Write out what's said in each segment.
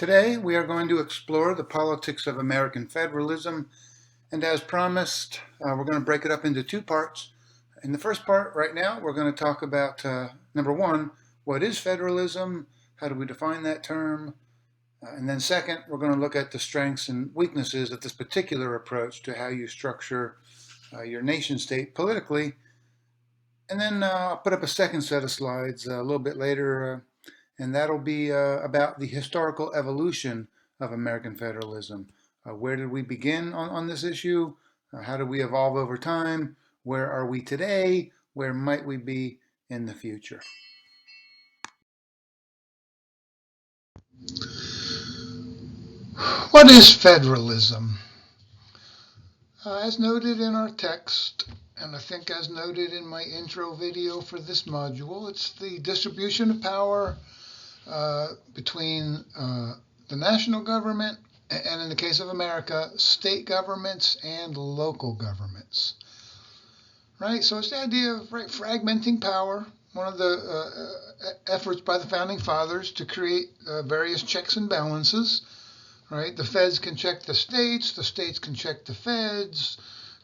Today we are going to explore the politics of American federalism, and as promised, we're going to break it up into two parts. In the first part, right now, we're going to talk about number one, what is federalism? How do we define that term? And then second, we're going to look at the strengths and weaknesses of this particular approach to how you structure your nation state politically. And then I'll put up a second set of slides a little bit later, and that'll be about the historical evolution of American federalism. Where did we begin on this issue? How did we evolve over time? Where are we today? Where might we be in the future? What is federalism? As noted in our text, and I think as noted in my intro video for this module, it's the distribution of power between the national government and, in the case of America, state governments and local governments. Right? So it's the idea of fragmenting power, one of the efforts by the founding fathers to create various checks and balances. Right? The feds can check the states can check the feds,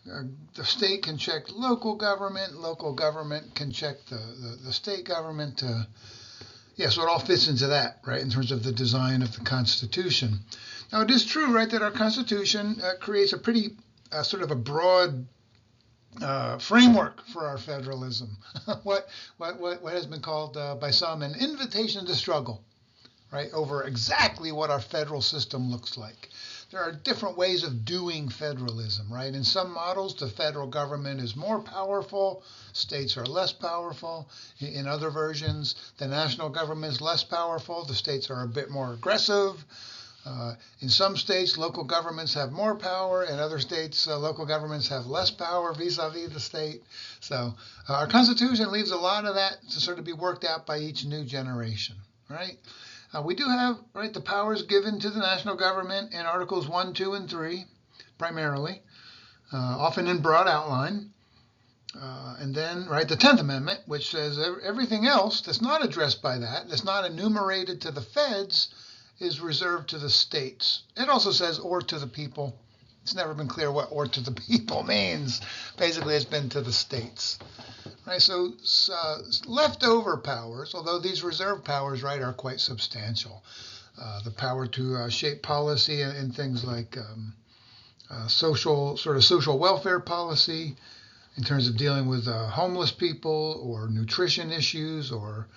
the state can check local government can check the state government. So it all fits into that, right, in terms of the design of the Constitution. Now, it is true, right, that our Constitution creates a pretty sort of a broad framework for our federalism. what has been called by some an invitation to struggle, right, over exactly what our federal system looks like. There are different ways of doing federalism, right? In some models, the federal government is more powerful, states are less powerful. In other versions, the national government is less powerful, the states are a bit more aggressive. In some states, local governments have more power. In other states, local governments have less power vis-a-vis the state. So our Constitution leaves a lot of that to sort of be worked out by each new generation, right? We do have, right, the powers given to the national government in Articles 1, 2, and 3, primarily, often in broad outline. And then, right, the 10th Amendment, which says everything else that's not addressed by that's not enumerated to the feds, is reserved to the states. It also says, or to the people. It's never been clear what or to the people means. Basically, it's been to the states. Right, so leftover powers, although these reserve powers, right, are quite substantial. The power to shape policy in things like social welfare policy, in terms of dealing with homeless people or nutrition issues or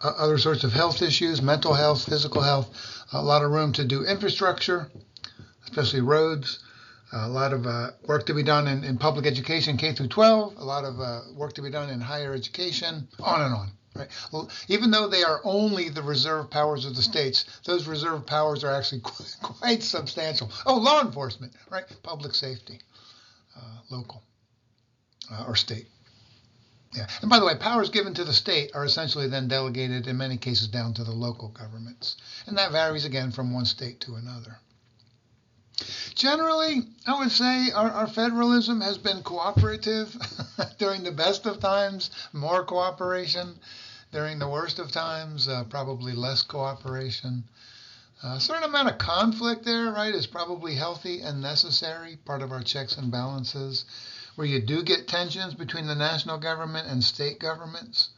other sorts of health issues, mental health, physical health. A lot of room to do infrastructure, especially roads. A lot of work to be done in public education, K through 12. A lot of work to be done in higher education, on and on. Right? Well, even though they are only the reserve powers of the states, those reserve powers are actually quite substantial. Oh, law enforcement, right? Public safety, local or state. Yeah. And by the way, powers given to the state are essentially then delegated in many cases down to the local governments. And that varies again from one state to another. Generally, I would say our federalism has been cooperative during the best of times, more cooperation. During the worst of times, probably less cooperation. A certain amount of conflict there, right, is probably healthy and necessary, part of our checks and balances, where you do get tensions between the national government and state governments.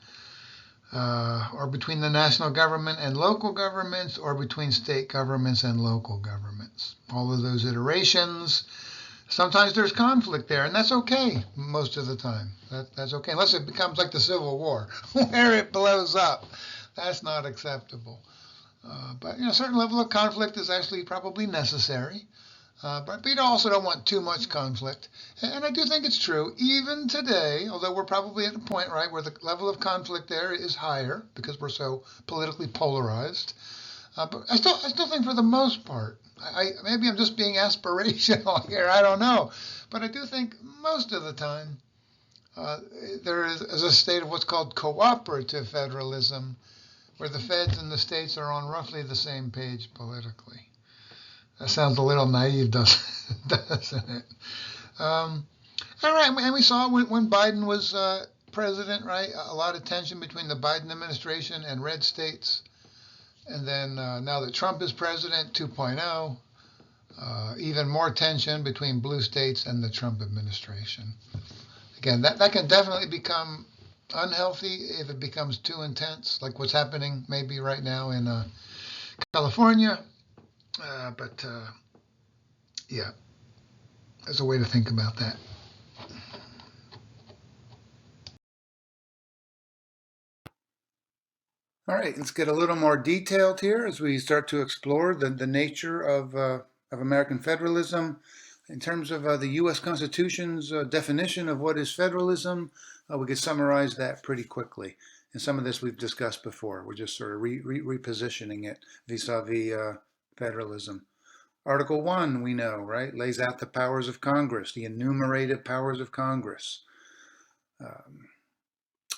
Or between the national government and local governments, or between state governments and local governments. All of those iterations. Sometimes there's conflict there, and that's okay most of the time. That's okay, unless it becomes like the Civil War, where it blows up. That's not acceptable. But a certain level of conflict is actually probably necessary. But you also don't want too much conflict. And I do think it's true, even today, although we're probably at a point, right, where the level of conflict there is higher because we're so politically polarized. But I still think for the most part, maybe I'm just being aspirational here, I don't know. But I do think most of the time there is a state of what's called cooperative federalism, where the feds and the states are on roughly the same page politically. That sounds a little naive, doesn't it? All right, and we saw when Biden was president, right, a lot of tension between the Biden administration and red states. And then now that Trump is president, 2.0, even more tension between blue states and the Trump administration. Again, that can definitely become unhealthy if it becomes too intense, like what's happening maybe right now in California. But yeah, there's a way to think about that. All right, let's get a little more detailed here as we start to explore the nature of American federalism. In terms of the U.S. Constitution's definition of what is federalism, we could summarize that pretty quickly. And some of this we've discussed before. We're just sort of repositioning it vis-a-vis federalism. Article 1, we know, right, lays out the powers of Congress, the enumerated powers of Congress. Um,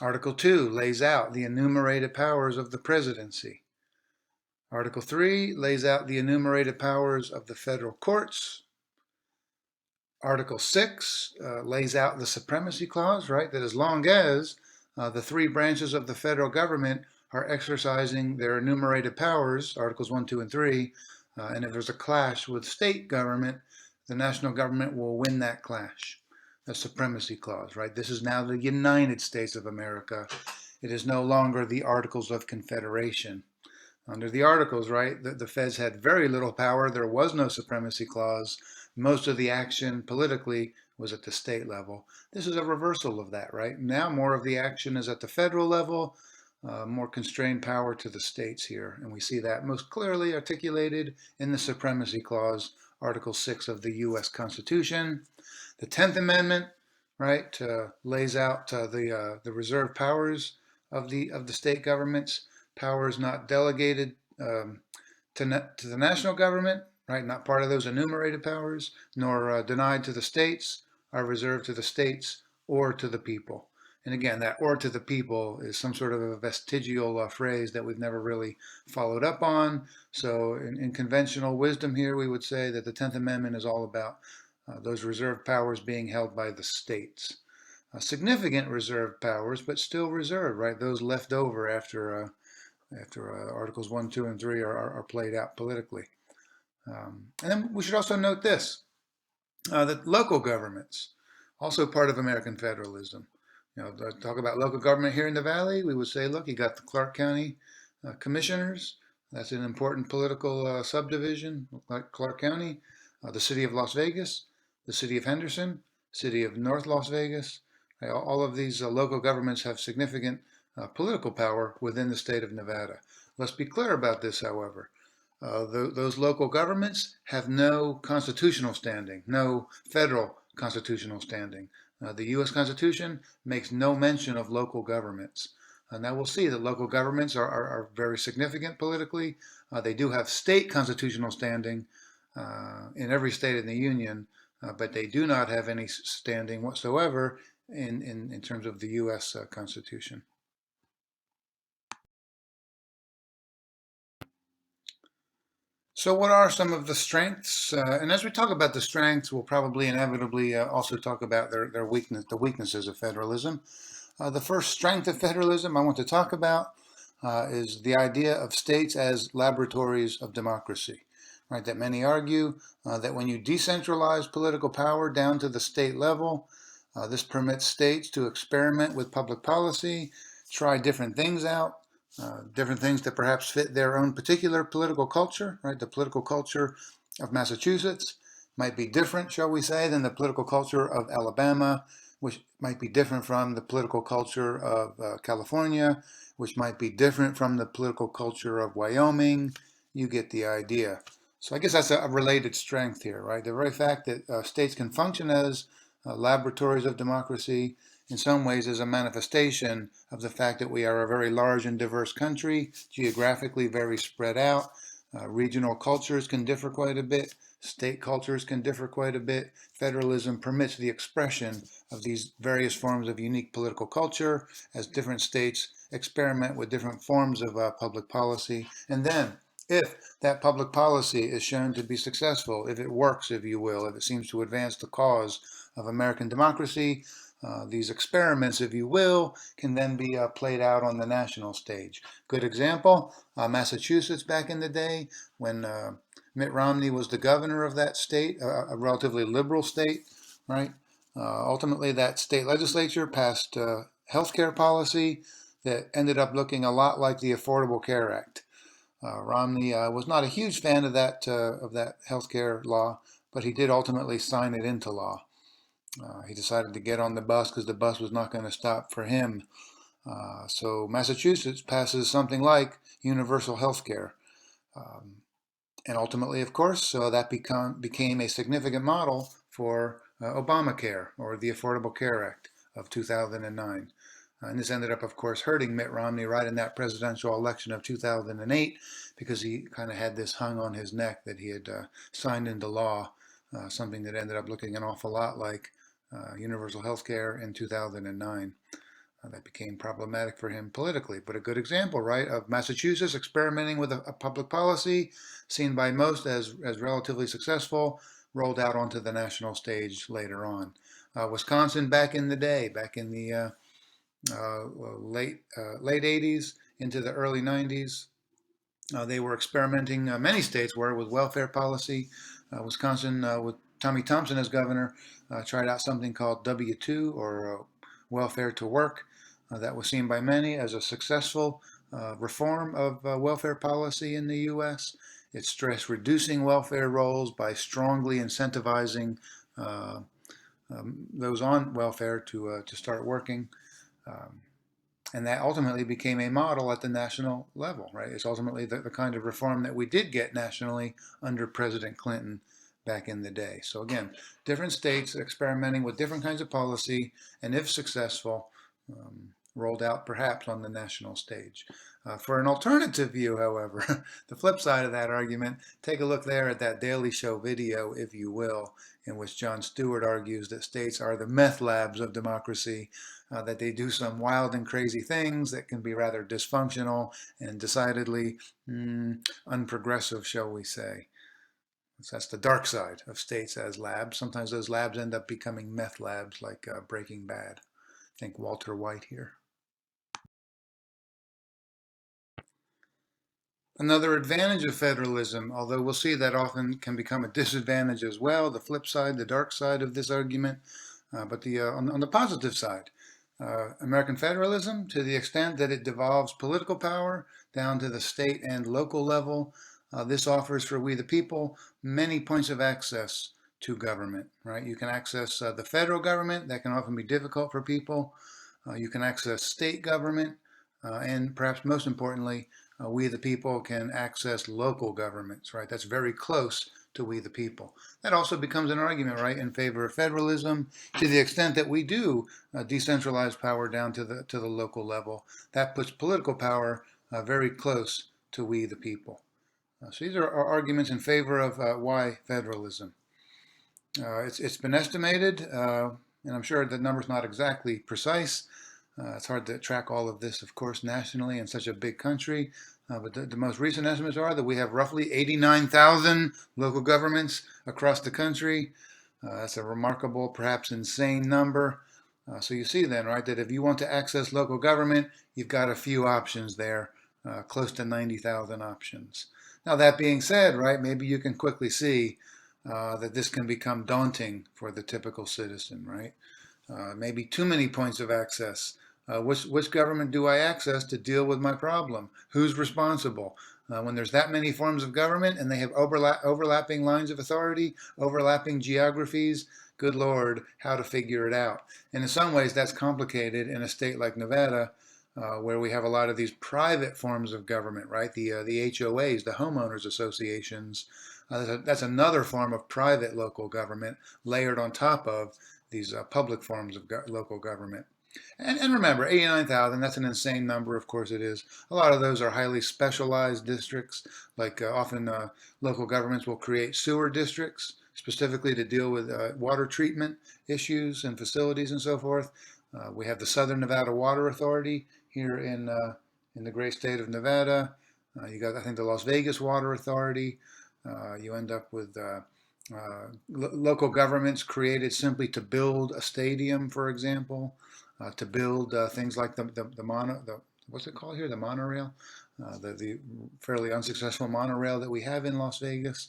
Article 2 lays out the enumerated powers of the presidency. Article 3 lays out the enumerated powers of the federal courts. Article 6 lays out the supremacy clause, right, that as long as the three branches of the federal government are exercising their enumerated powers, Articles 1, 2, and 3, and if there's a clash with state government, the national government will win that clash. The supremacy clause, right? This is now the United States of America. It is no longer the Articles of Confederation. Under the Articles, right, the feds had very little power. There was no supremacy clause. Most of the action politically was at the state level. This is a reversal of that, right? Now more of the action is at the federal level, more constrained power to the states here. And we see that most clearly articulated in the Supremacy Clause, Article 6 of the U.S. Constitution. The 10th Amendment, right, lays out the reserved powers of the state governments, powers not delegated to the national government, right, not part of those enumerated powers, nor denied to the states, are reserved to the states or to the people. And again, that or to the people is some sort of a vestigial phrase that we've never really followed up on. So in conventional wisdom here, we would say that the 10th Amendment is all about those reserved powers being held by the states. Significant reserved powers, but still reserved, right? Those left over after Articles 1, 2, and 3 are played out politically. And then we should also note this, that local governments, also part of American federalism. You know, talk about local government here in the Valley, we would say, look, you got the Clark County commissioners. That's an important political subdivision, like Clark County. The city of Las Vegas, the city of Henderson, city of North Las Vegas. All of these local governments have significant political power within the state of Nevada. Let's be clear about this, however. Those local governments have no constitutional standing, no federal constitutional standing. The U.S. Constitution makes no mention of local governments. Now we'll see that local governments are very significant politically. They do have state constitutional standing in every state in the Union, but they do not have any standing whatsoever in terms of the U.S. Constitution. So what are some of the strengths? And as we talk about the strengths, we'll probably inevitably also talk about the weaknesses of federalism. The first strength of federalism I want to talk about is the idea of states as laboratories of democracy, right? That many argue that when you decentralize political power down to the state level, this permits states to experiment with public policy, try different things out, different things that perhaps fit their own particular political culture, right? The political culture of Massachusetts might be different, shall we say, than the political culture of Alabama, which might be different from the political culture of California, which might be different from the political culture of Wyoming. You get the idea. So I guess that's a related strength here, right? The very fact that states can function as laboratories of democracy in some ways is a manifestation of the fact that we are a very large and diverse country, geographically very spread out. Regional cultures can differ quite a bit. State cultures can differ quite a bit. Federalism permits the expression of these various forms of unique political culture as different states experiment with different forms of public policy. And then, if that public policy is shown to be successful, if it works, if you will, if it seems to advance the cause of American democracy, These experiments, if you will, can then be played out on the national stage. Good example, Massachusetts back in the day when Mitt Romney was the governor of that state, a relatively liberal state, right? Ultimately, that state legislature passed health care policy that ended up looking a lot like the Affordable Care Act. Romney was not a huge fan of that health care law, but he did ultimately sign it into law. He decided to get on the bus because the bus was not going to stop for him. So Massachusetts passes something like universal health care. And ultimately, of course, so that became a significant model for Obamacare, or the Affordable Care Act of 2009. And this ended up, of course, hurting Mitt Romney right in that presidential election of 2008 because he kind of had this hung on his neck that he had signed into law, something that ended up looking an awful lot like universal health care in 2009. That became problematic for him politically, but a good example, right, of Massachusetts experimenting with a public policy seen by most as relatively successful, rolled out onto the national stage later on. Wisconsin back in the day, back in the late 80s into the early 90s, they were experimenting, many states were, with welfare policy. Wisconsin, with Tommy Thompson as governor, tried out something called W-2, or welfare to work. That was seen by many as a successful reform of welfare policy in the U.S. It stressed reducing welfare rolls by strongly incentivizing those on welfare to start working. And that ultimately became a model at the national level, right? It's ultimately the kind of reform that we did get nationally under President Clinton back in the day. So again, different states experimenting with different kinds of policy, and if successful, rolled out perhaps on the national stage. For an alternative view, however, the flip side of that argument, take a look there at that Daily Show video, if you will, in which Jon Stewart argues that states are the meth labs of democracy, that they do some wild and crazy things that can be rather dysfunctional and decidedly unprogressive, shall we say. So that's the dark side of states as labs. Sometimes those labs end up becoming meth labs, like Breaking Bad. Think Walter White here. Another advantage of federalism, although we'll see that often can become a disadvantage as well, the flip side, the dark side of this argument, but on the positive side, American federalism, to the extent that it devolves political power down to the state and local level, this offers for we the people many points of access to government, right? You can access the federal government. That can often be difficult for people. You can access state government, and perhaps most importantly, we the people can access local governments, right? That's very close to we the people. That also becomes an argument, right, in favor of federalism, to the extent that we do decentralize power down to the local level. That puts political power very close to we the people. So these are arguments in favor of why federalism. It's been estimated, and I'm sure the number's not exactly precise. It's hard to track all of this, of course, nationally in such a big country. But the most recent estimates are that we have roughly 89,000 local governments across the country. That's a remarkable, perhaps insane number. So you see then, right, that if you want to access local government, you've got a few options there, close to 90,000 options. Now, that being said, right, maybe you can quickly see that this can become daunting for the typical citizen, right? Maybe too many points of access. Which government do I access to deal with my problem? Who's responsible? When there's that many forms of government and they have overlapping lines of authority, overlapping geographies, good Lord, how to figure it out. And in some ways, that's complicated in a state like Nevada, where we have a lot of these private forms of government, right? The HOAs, the homeowners associations. That's another form of private local government layered on top of these public forms of local government. And remember, 89,000, that's an insane number, of course it is. A lot of those are highly specialized districts, like often local governments will create sewer districts specifically to deal with water treatment issues and facilities and so forth. We have the Southern Nevada Water Authority here in the great state of Nevada. You got, I think, the Las Vegas Water Authority. You end up with Local governments created simply to build a stadium, for example, to build things like the what's it called here, the monorail, the fairly unsuccessful monorail that we have in Las Vegas,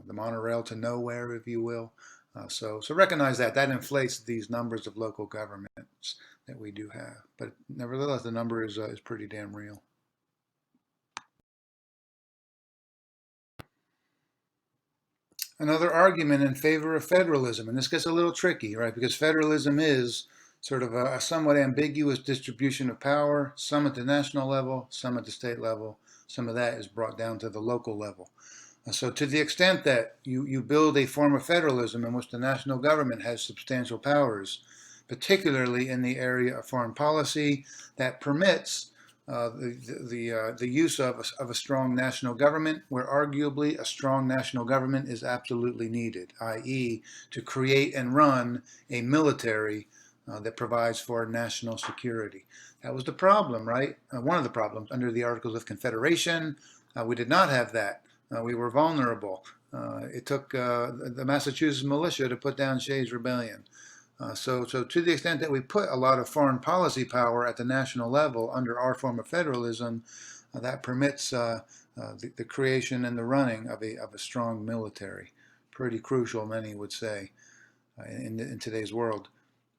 the monorail to nowhere, if you will. So recognize that inflates these numbers of local governments that we do have, but nevertheless, the number is pretty damn real. Another argument in favor of federalism, and this gets a little tricky, right? Because federalism is sort of a somewhat ambiguous distribution of power, some at the national level, some at the state level. Some of that is brought down to the local level. So to the extent that you build a form of federalism in which the national government has substantial powers, particularly in the area of foreign policy, that permits the use of a strong national government, where arguably a strong national government is absolutely needed, i.e., to create and run a military that provides for national security. That was the problem, right? One of the problems under the Articles of Confederation. We did not have that. We were vulnerable. It took the Massachusetts militia to put down Shays' Rebellion. So to the extent that we put a lot of foreign policy power at the national level under our form of federalism, that permits the creation and the running of a strong military. Pretty crucial, many would say, in today's world.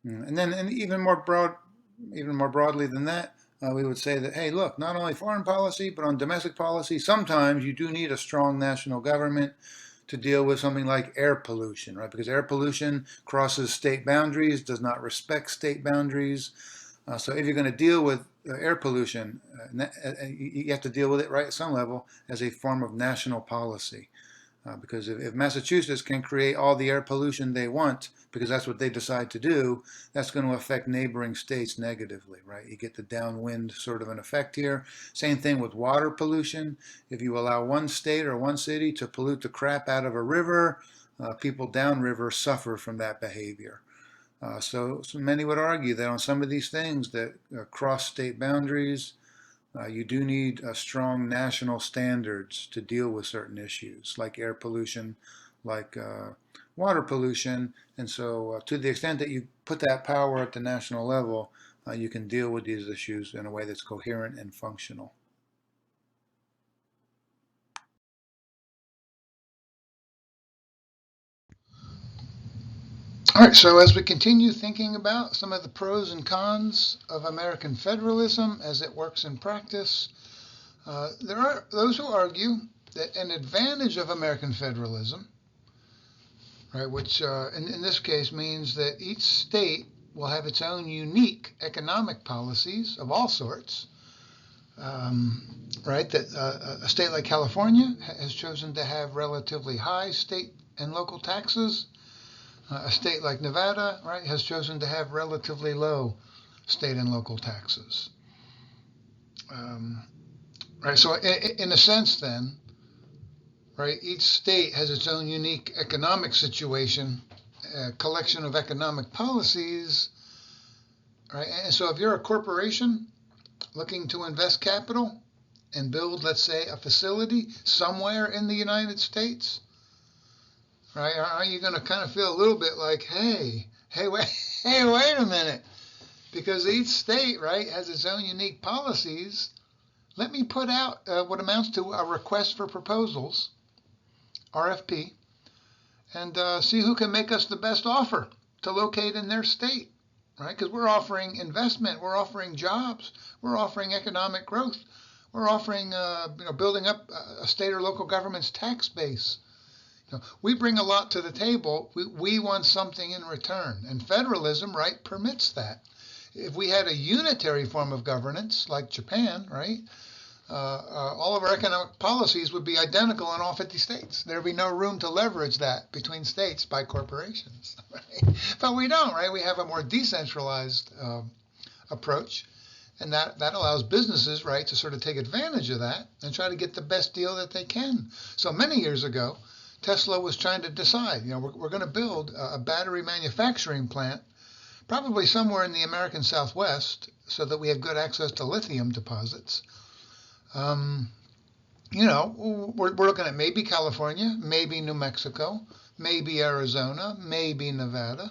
And then, even more broadly than that, we would say that, hey, look, not only foreign policy, but on domestic policy, sometimes you do need a strong national government to deal with something like air pollution, right? Because air pollution crosses state boundaries, does not respect state boundaries. So if you're going to deal with air pollution, you have to deal with it, right, at some level as a form of national policy. Because if Massachusetts can create all the air pollution they want, because that's what they decide to do, that's going to affect neighboring states negatively, right? You get the downwind sort of an effect here. Same thing with water pollution. If you allow one state or one city to pollute the crap out of a river, people downriver suffer from that behavior. So many would argue that on some of these things that cross state boundaries, you do need strong national standards to deal with certain issues like air pollution, like water pollution. And so, to the extent that you put that power at the national level, you can deal with these issues in a way that's coherent and functional. All right, so as we continue thinking about some of the pros and cons of American federalism as it works in practice, there are those who argue that an advantage of American federalism, right, which in this case means that each state will have its own unique economic policies of all sorts, right, that a state like California has chosen to have relatively high state and local taxes. A state like Nevada, right, has chosen to have relatively low state and local taxes. Right, so in a sense, then, right, each state has its own unique economic situation, a collection of economic policies, right? And so if you're a corporation looking to invest capital and build, let's say, a facility somewhere in the United States, right? Aren't you going to kind of feel a little bit like, hey, wait a minute, because each state, right, has its own unique policies. Let me put out what amounts to a request for proposals, RFP, and see who can make us the best offer to locate in their state, right? Because we're offering investment, we're offering jobs, we're offering economic growth, we're offering, building up a state or local government's tax base. We bring a lot to the table. We want something in return. And federalism, right, permits that. If we had a unitary form of governance, like Japan, right, all of our economic policies would be identical in all 50 states. There would be no room to leverage that between states by corporations. Right? But we don't, right? We have a more decentralized approach. And that allows businesses, right, to sort of take advantage of that and try to get the best deal that they can. So many years ago, Tesla was trying to decide, we're going to build a battery manufacturing plant, probably somewhere in the American Southwest, so that we have good access to lithium deposits. We're looking at maybe California, maybe New Mexico, maybe Arizona, maybe Nevada,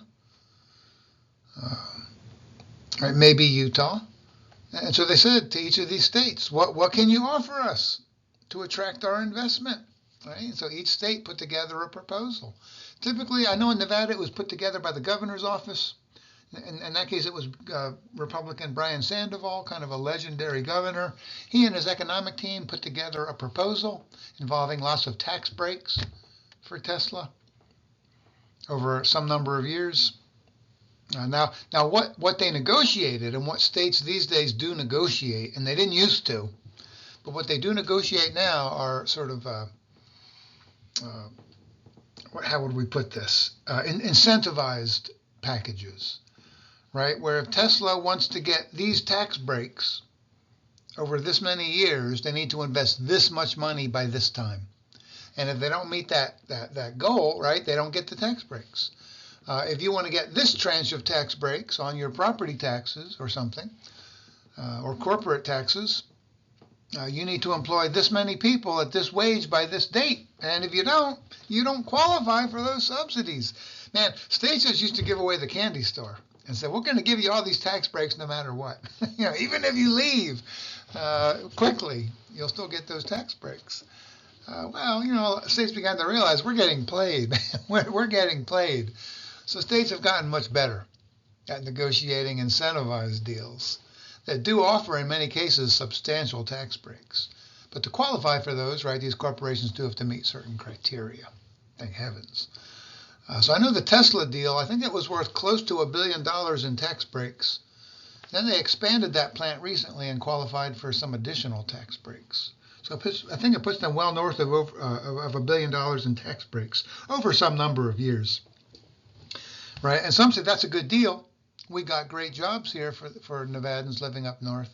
right, maybe Utah. And so they said to each of these states, what can you offer us to attract our investment? Right? So each state put together a proposal. Typically, I know in Nevada it was put together by the governor's office. In that case, it was Republican Brian Sandoval, kind of a legendary governor. He and his economic team put together a proposal involving lots of tax breaks for Tesla over some number of years. Now, what they negotiated and what states these days do negotiate, and they didn't used to, but what they do negotiate now are sort of, how would we put this? Incentivized packages, right? Where if Tesla wants to get these tax breaks over this many years, they need to invest this much money by this time. And if they don't meet that goal, right, they don't get the tax breaks. If you want to get this tranche of tax breaks on your property taxes or something, or corporate taxes, you need to employ this many people at this wage by this date. And if you don't qualify for those subsidies. Man, states just used to give away the candy store and say, we're going to give you all these tax breaks no matter what. Even if you leave quickly, you'll still get those tax breaks. States began to realize we're getting played. We're getting played. So states have gotten much better at negotiating incentivized deals that do offer, in many cases, substantial tax breaks. But to qualify for those, right, these corporations do have to meet certain criteria. Thank heavens. So I know the Tesla deal, I think it was worth close to $1 billion in tax breaks. Then they expanded that plant recently and qualified for some additional tax breaks. So I think it puts them well north of $1 billion in tax breaks over some number of years. Right, and some say that's a good deal. We got great jobs here for Nevadans living up north.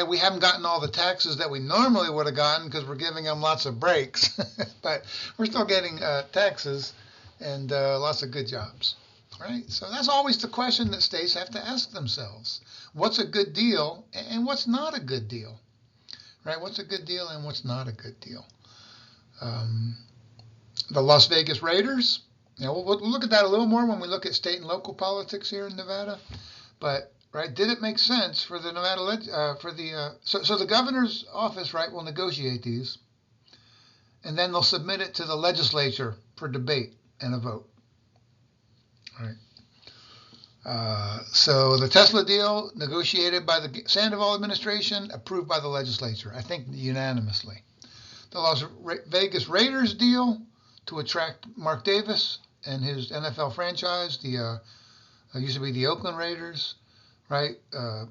We haven't gotten all the taxes that we normally would have gotten because we're giving them lots of breaks, but we're still getting taxes and lots of good jobs. Right, so that's always the question that states have to ask themselves: what's a good deal and what's not a good deal? Right, what's a good deal and what's not a good deal? The Las Vegas Raiders. We'll look at that a little more when we look at state and local politics here in Nevada. But right, did it make sense for the Nevada so the governor's office, right, will negotiate these, and then they'll submit it to the legislature for debate and a vote. All right. So the Tesla deal negotiated by the Sandoval administration, approved by the legislature, I think unanimously. The Las Vegas Raiders deal to attract Mark Davis and his NFL franchise, used to be the Oakland Raiders, right? I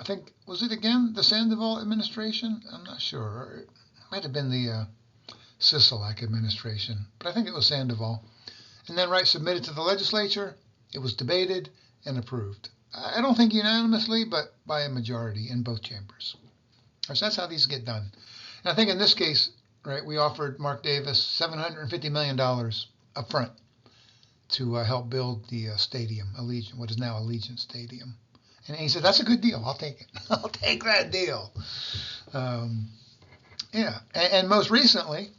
think, was it again the Sandoval administration? I'm not sure. It might have been the Sisolak administration, but I think it was Sandoval. And then, right, submitted to the legislature. It was debated and approved. I don't think unanimously, but by a majority in both chambers. So that's how these get done. And I think in this case, right, we offered Mark Davis $750 million up front to help build the stadium, Allegiant, what is now Allegiant Stadium. And he said, that's a good deal. I'll take it. I'll take that deal. And most recently,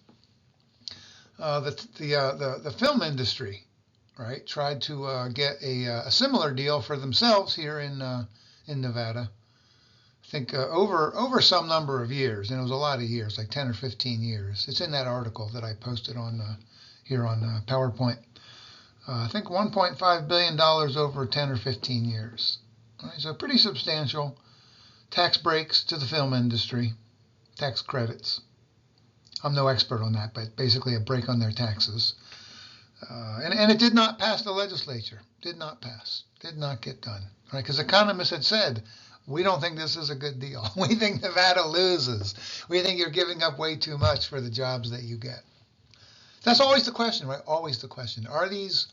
the film industry, right, tried to get a similar deal for themselves here in Nevada. I think over some number of years, and it was a lot of years, like 10 or 15 years. It's in that article that I posted on here on PowerPoint. I think $1.5 billion over 10 or 15 years. All right, so pretty substantial tax breaks to the film industry, tax credits. I'm no expert on that, but basically a break on their taxes. And it did not pass the legislature. Did not pass. Did not get done. Right? Because economists had said, we don't think this is a good deal. We think Nevada loses. We think you're giving up way too much for the jobs that you get. That's always the question, right? Always the question. Are these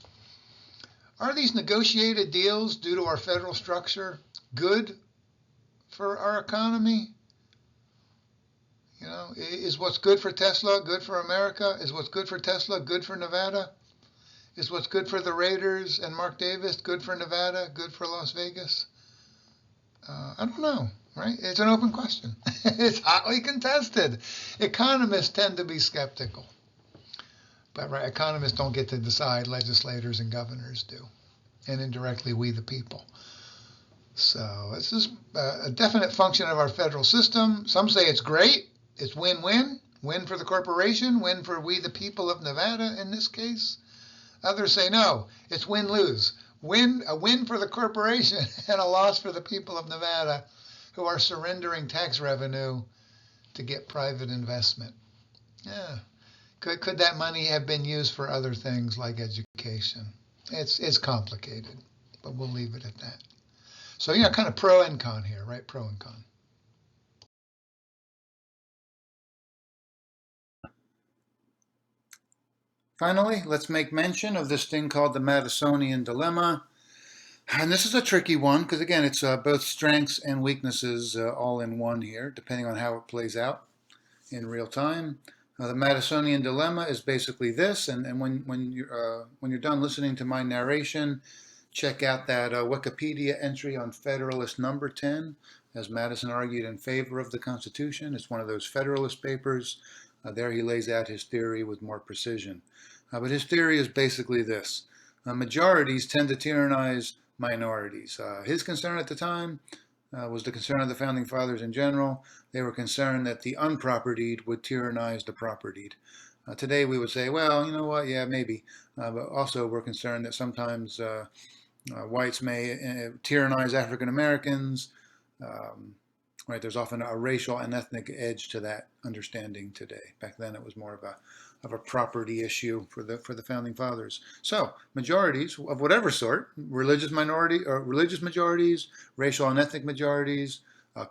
negotiated deals due to our federal structure good for our economy? Is what's good for Tesla good for America? Is what's good for Tesla good for Nevada? Is what's good for the Raiders and Mark Davis good for Nevada, good for Las Vegas? I don't know, right? It's an open question. It's hotly contested. Economists tend to be skeptical. But right, economists don't get to decide, legislators and governors do, and indirectly we the people. So this is a definite function of our federal system. Some say it's great. It's win-win. Win for the corporation, win for we the people of Nevada in this case. Others say no, it's win-lose. A win for the corporation and a loss for the people of Nevada who are surrendering tax revenue to get private investment. Yeah. Could that money have been used for other things like education? It's complicated, but we'll leave it at that. So, kind of pro and con here, right? Pro and con. Finally, let's make mention of this thing called the Madisonian dilemma. And this is a tricky one because, again, it's both strengths and weaknesses all in one here, depending on how it plays out in real time. The Madisonian dilemma is basically this, and when you're done listening to my narration, check out that Wikipedia entry on Federalist number 10, as Madison argued in favor of the Constitution. It's one of those Federalist papers. There he lays out his theory with more precision. But his theory is basically this. Majorities tend to tyrannize minorities. His concern at the time was the concern of the Founding Fathers in general. They were concerned that the unpropertied would tyrannize the propertied. Today we would say, well, you know what, yeah, maybe. But also we're concerned that sometimes whites may tyrannize African Americans. Right, there's often a racial and ethnic edge to that understanding today. Back then, it was more of a property issue for the founding fathers. So majorities of whatever sort, religious majorities, racial and ethnic majorities,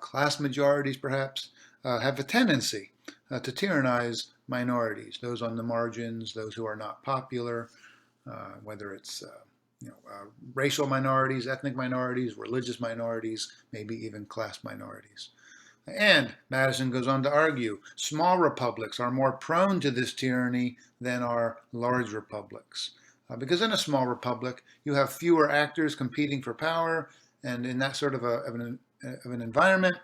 class majorities, perhaps, have a tendency to tyrannize minorities, those on the margins, those who are not popular, whether it's racial minorities, ethnic minorities, religious minorities, maybe even class minorities. And Madison goes on to argue, small republics are more prone to this tyranny than are large republics. Because in a small republic, you have fewer actors competing for power, and in that sort of an environment,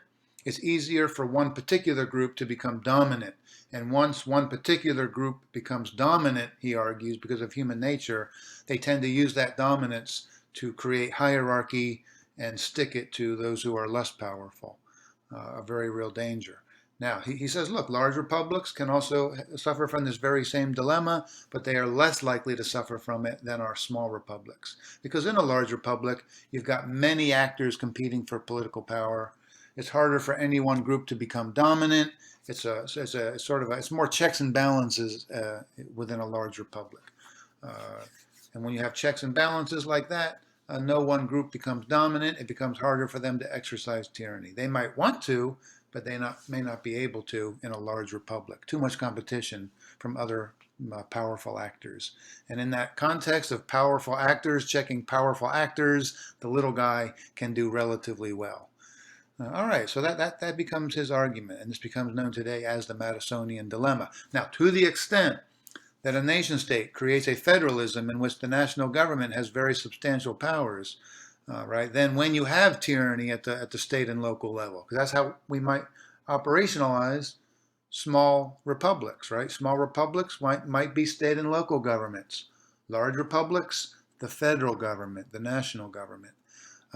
it's easier for one particular group to become dominant. And once one particular group becomes dominant, he argues, because of human nature, they tend to use that dominance to create hierarchy and stick it to those who are less powerful. A very real danger. Now, he says, look, large republics can also suffer from this very same dilemma, but they are less likely to suffer from it than are small republics. Because in a large republic, you've got many actors competing for political power. It's harder for any one group to become dominant. It's more checks and balances within a large republic. And when you have checks and balances like that, no one group becomes dominant. It becomes harder for them to exercise tyranny. They might want to, but they may not be able to in a large republic. Too much competition from other powerful actors. And in that context of powerful actors checking powerful actors, the little guy can do relatively well. All right, so that becomes his argument, and this becomes known today as the Madisonian dilemma. Now, to the extent that a nation state creates a federalism in which the national government has very substantial powers, right? Then when you have tyranny at the state and local level, because that's how we might operationalize small republics, right? Small republics might be state and local governments. Large republics, the federal government, the national government.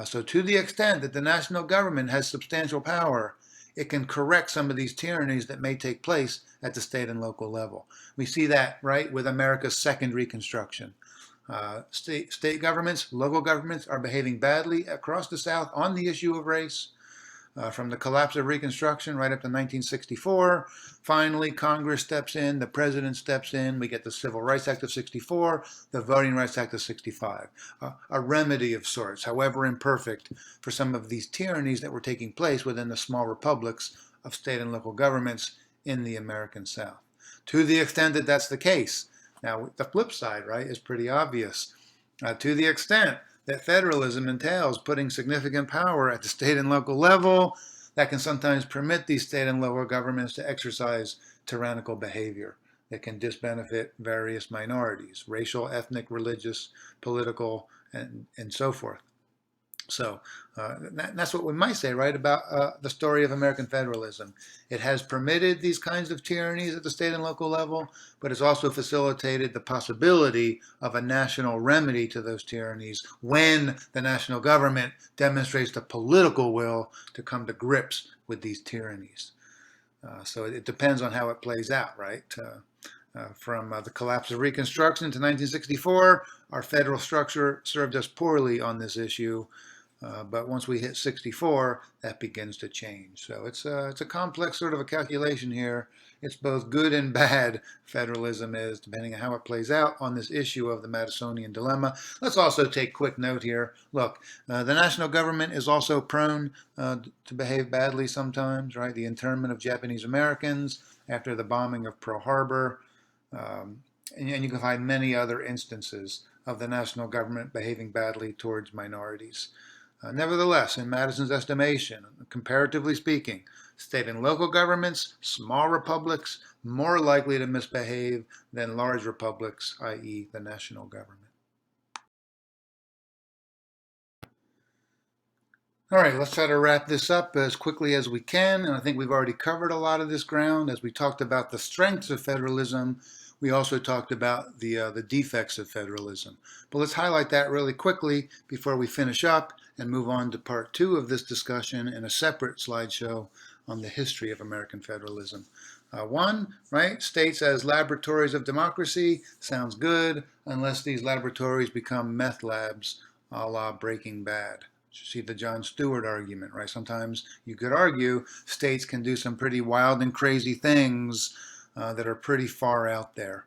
So to the extent that the national government has substantial power, it can correct some of these tyrannies that may take place at the state and local level. We see that, right, with America's second Reconstruction. State governments, local governments are behaving badly across the South on the issue of race. From the collapse of Reconstruction right up to 1964. Finally, Congress steps in, the president steps in, we get the Civil Rights Act of 64, the Voting Rights Act of 65. A remedy of sorts, however imperfect, for some of these tyrannies that were taking place within the small republics of state and local governments in the American South. To the extent that that's the case. Now, the flip side, right, is pretty obvious. To the extent that federalism entails putting significant power at the state and local level, that can sometimes permit these state and local governments to exercise tyrannical behavior that can disbenefit various minorities, racial, ethnic, religious, political, and so forth. So that's what we might say, right, about the story of American federalism. It has permitted these kinds of tyrannies at the state and local level, but it's also facilitated the possibility of a national remedy to those tyrannies when the national government demonstrates the political will to come to grips with these tyrannies. So it depends on how it plays out, right? From the collapse of Reconstruction to 1964, our federal structure served us poorly on this issue. But once we hit 64, that begins to change. So it's a complex sort of a calculation here. It's both good and bad, federalism is, depending on how it plays out on this issue of the Madisonian dilemma. Let's also take quick note here. Look, the national government is also prone to behave badly sometimes, right? The internment of Japanese Americans after the bombing of Pearl Harbor. And you can find many other instances of the national government behaving badly towards minorities. Nevertheless, in Madison's estimation, comparatively speaking, state and local governments, small republics, more likely to misbehave than large republics, i.e. the national government. All right, let's try to wrap this up as quickly as we can. And I think we've already covered a lot of this ground. As we talked about the strengths of federalism, we also talked about the defects of federalism. But let's highlight that really quickly before we finish up and move on to part 2 of this discussion in a separate slideshow on the history of American federalism. One, right, states as laboratories of democracy sounds good unless these laboratories become meth labs a la Breaking Bad. You see the Jon Stewart argument, right? Sometimes you could argue states can do some pretty wild and crazy things that are pretty far out there,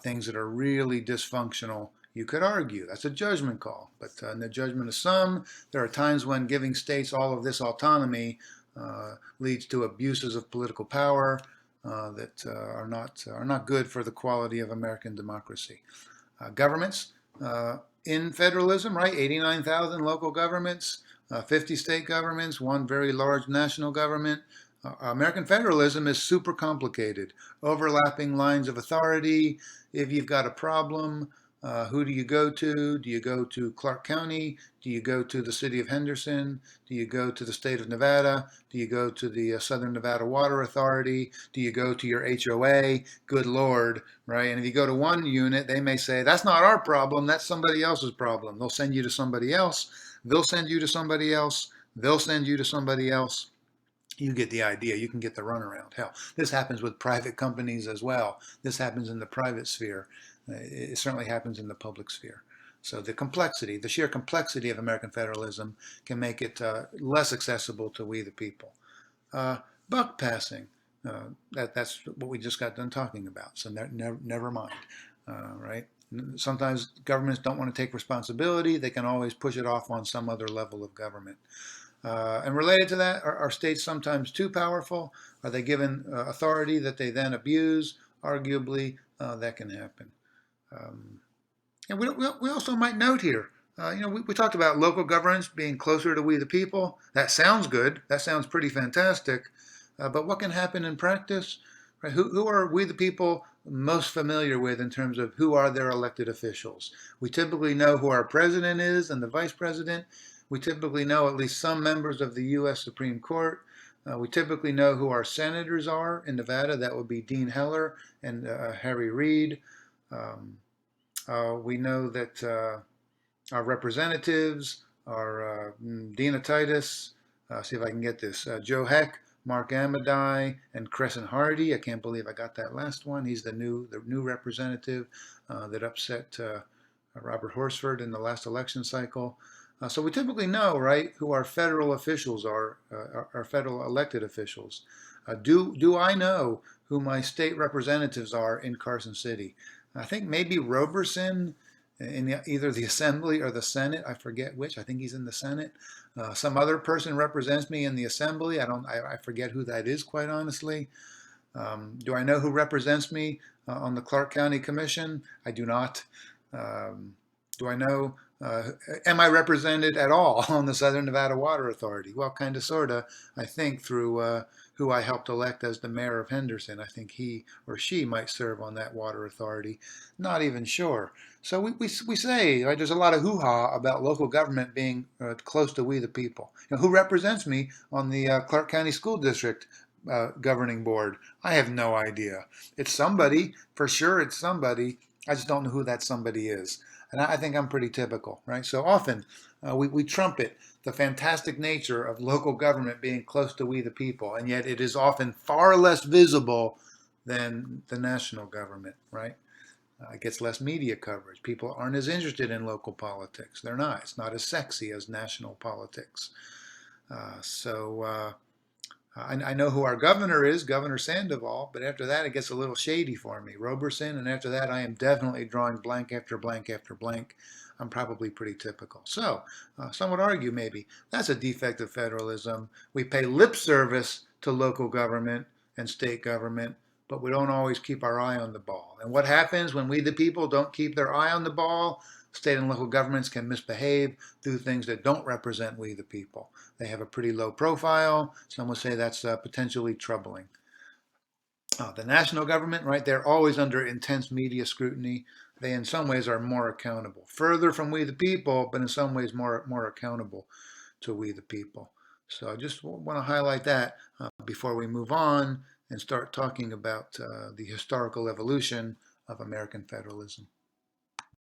things that are really dysfunctional. You could argue that's a judgment call, but in the judgment of some, there are times when giving states all of this autonomy leads to abuses of political power that are not good for the quality of American democracy. Governments in federalism, right? 89,000 local governments, 50 state governments, one very large national government. American federalism is super complicated, overlapping lines of authority. If you've got a problem, who do you go to? Do you go to Clark County? Do you go to the city of Henderson? Do you go to the state of Nevada? Do you go to the Southern Nevada Water Authority? Do you go to your HOA? Good Lord, right? And if you go to one unit, they may say, that's not our problem, that's somebody else's problem. They'll send you to somebody else. They'll send you to somebody else. They'll send you to somebody else. You get the idea. You can get the runaround. Hell, this happens with private companies as well. This happens in the private sphere. It certainly happens in the public sphere. So the complexity, the sheer complexity of American federalism can make it less accessible to we the people. Buck passing, that's what we just got done talking about. So never mind, right? Sometimes governments don't want to take responsibility. They can always push it off on some other level of government. And related to that, are states sometimes too powerful? Are they given authority that they then abuse? Arguably, that can happen. And we also might note here, we talked about local governance being closer to we the people. That sounds good. That sounds pretty fantastic. But what can happen in practice? Right? Who are we the people most familiar with in terms of who are their elected officials? We typically know who our president is and the vice president. We typically know at least some members of the U.S. Supreme Court. We typically know who our senators are in Nevada. That would be Dean Heller and Harry Reid. We know that our representatives are Dina Titus, see if I can get this, Joe Heck, Mark Amadei, and Crescent Hardy. I can't believe I got that last one. He's the new representative that upset Robert Horsford in the last election cycle. So we typically know, right, who our federal officials are, our federal elected officials. Do I know who my state representatives are in Carson City? I think maybe Roberson in either the Assembly or the Senate. I forget which. I think he's in the Senate. Some other person represents me in the Assembly. I forget who that is, quite honestly. Do I know who represents me on the Clark County Commission? I do not. Do I know Am I represented at all on the Southern Nevada Water Authority? Well, kind of, sort of, I think, through who I helped elect as the mayor of Henderson. I think he or she might serve on that water authority. Not even sure. So we say, right, there's a lot of hoo-ha about local government being close to we the people. You know, who represents me on the Clark County School District governing board? I have no idea. It's somebody, for sure it's somebody. I just don't know who that somebody is. And I think I'm pretty typical, right? So often we trumpet the fantastic nature of local government being close to we the people, and yet it is often far less visible than the national government, right? It gets less media coverage. People aren't as interested in local politics. They're not. It's not as sexy as national politics. So I know who our governor is, Governor Sandoval, but after that it gets a little shady for me. Roberson, and after that I am definitely drawing blank after blank after blank. I'm probably pretty typical. So some would argue maybe that's a defect of federalism. We pay lip service to local government and state government, but we don't always keep our eye on the ball. And what happens when we the people don't keep their eye on the ball? State and local governments can misbehave, do things that don't represent we the people. They have a pretty low profile. Some would say that's potentially troubling. The national government, right, they're always under intense media scrutiny. They, in some ways, are more accountable. Further from we the people, but in some ways more accountable to we the people. So I just want to highlight that before we move on and start talking about the historical evolution of American federalism.